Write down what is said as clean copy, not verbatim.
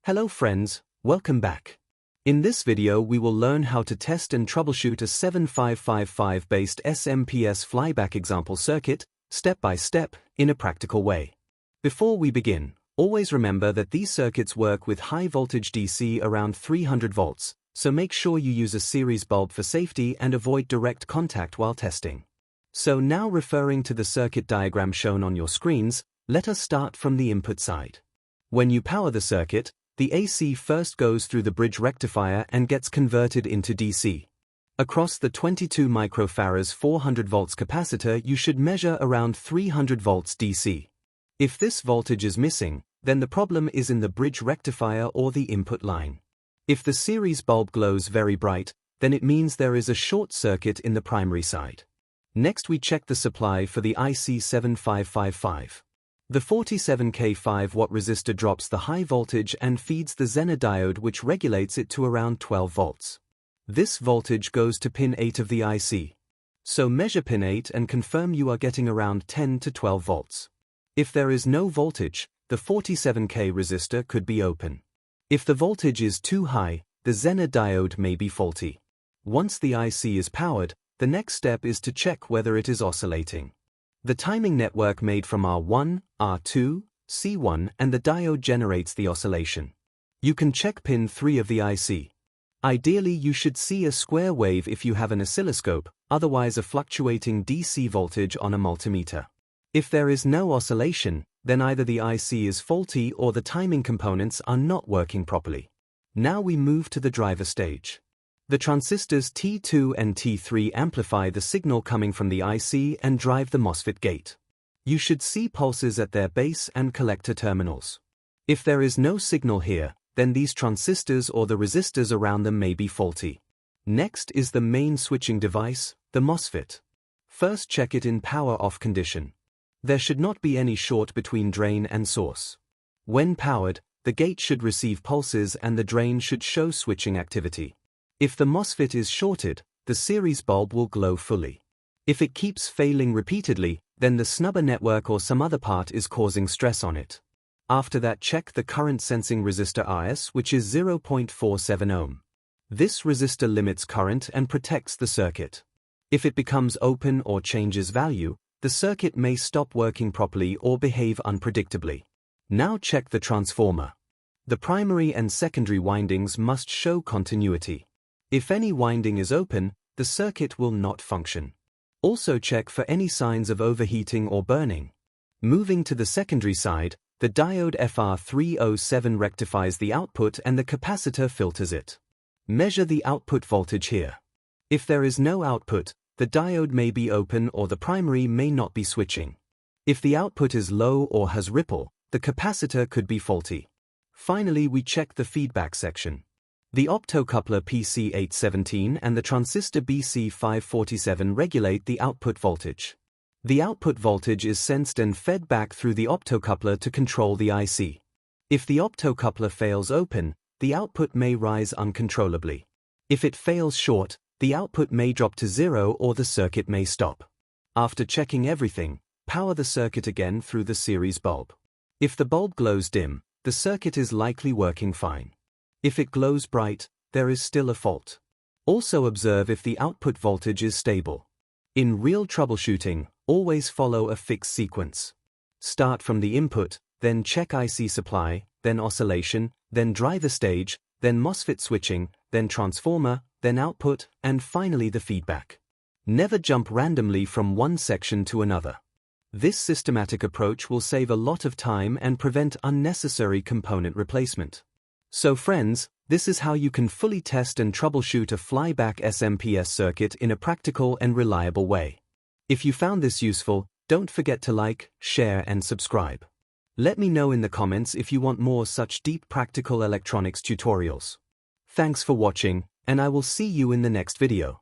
Hello friends, welcome back. In this video we will learn how to test and troubleshoot a 7555 based SMPS flyback example circuit, step by step, in a practical way. Before we begin, always remember that these circuits work with high voltage DC around 300 volts, so make sure you use a series bulb for safety and avoid direct contact while testing. So now referring to the circuit diagram shown on your screens, let us start from the input side. When you power the circuit, the AC first goes through the bridge rectifier and gets converted into DC. Across the 22 microfarads 400 volts capacitor you should measure around 300 volts DC. If this voltage is missing, then the problem is in the bridge rectifier or the input line. If the series bulb glows very bright, then it means there is a short circuit in the primary side. Next we check the supply for the IC7555. The 47K 5-watt resistor drops the high voltage and feeds the zener diode, which regulates it to around 12 volts. This voltage goes to pin 8 of the IC. So measure pin 8 and confirm you are getting around 10 to 12 volts. If there is no voltage, the 47K resistor could be open. If the voltage is too high, the zener diode may be faulty. Once the IC is powered, the next step is to check whether it is oscillating. The timing network made from R1, R2, C1 and the diode generates the oscillation. You can check pin 3 of the IC. Ideally you should see a square wave if you have an oscilloscope, otherwise a fluctuating DC voltage on a multimeter. If there is no oscillation, then either the IC is faulty or the timing components are not working properly. Now we move to the driver stage. The transistors T2 and T3 amplify the signal coming from the IC and drive the MOSFET gate. You should see pulses at their base and collector terminals. If there is no signal here, then these transistors or the resistors around them may be faulty. Next is the main switching device, the MOSFET. First check it in power off condition. There should not be any short between drain and source. When powered, the gate should receive pulses and the drain should show switching activity. If the MOSFET is shorted, the series bulb will glow fully. If it keeps failing repeatedly, then the snubber network or some other part is causing stress on it. After that, check the current sensing resistor RS, which is 0.47 ohm. This resistor limits current and protects the circuit. If it becomes open or changes value, the circuit may stop working properly or behave unpredictably. Now check the transformer. The primary and secondary windings must show continuity. If any winding is open, the circuit will not function. Also check for any signs of overheating or burning. Moving to the secondary side, the diode FR307 rectifies the output and the capacitor filters it. Measure the output voltage here. If there is no output, the diode may be open or the primary may not be switching. If the output is low or has ripple, the capacitor could be faulty. Finally, we check the feedback section. The optocoupler PC817 and the transistor BC547 regulate the output voltage. The output voltage is sensed and fed back through the optocoupler to control the IC. If the optocoupler fails open, the output may rise uncontrollably. If it fails short, the output may drop to 0 or the circuit may stop. After checking everything, power the circuit again through the series bulb. If the bulb glows dim, the circuit is likely working fine. If it glows bright, there is still a fault. Also observe if the output voltage is stable. In real troubleshooting, always follow a fixed sequence. Start from the input, then check IC supply, then oscillation, then driver stage, then MOSFET switching, then transformer, then output, and finally the feedback. Never jump randomly from one section to another. This systematic approach will save a lot of time and prevent unnecessary component replacement. So friends, this is how you can fully test and troubleshoot a flyback SMPS circuit in a practical and reliable way. If you found this useful, don't forget to like, share and subscribe. Let me know in the comments if you want more such deep practical electronics tutorials. Thanks for watching, and I will see you in the next video.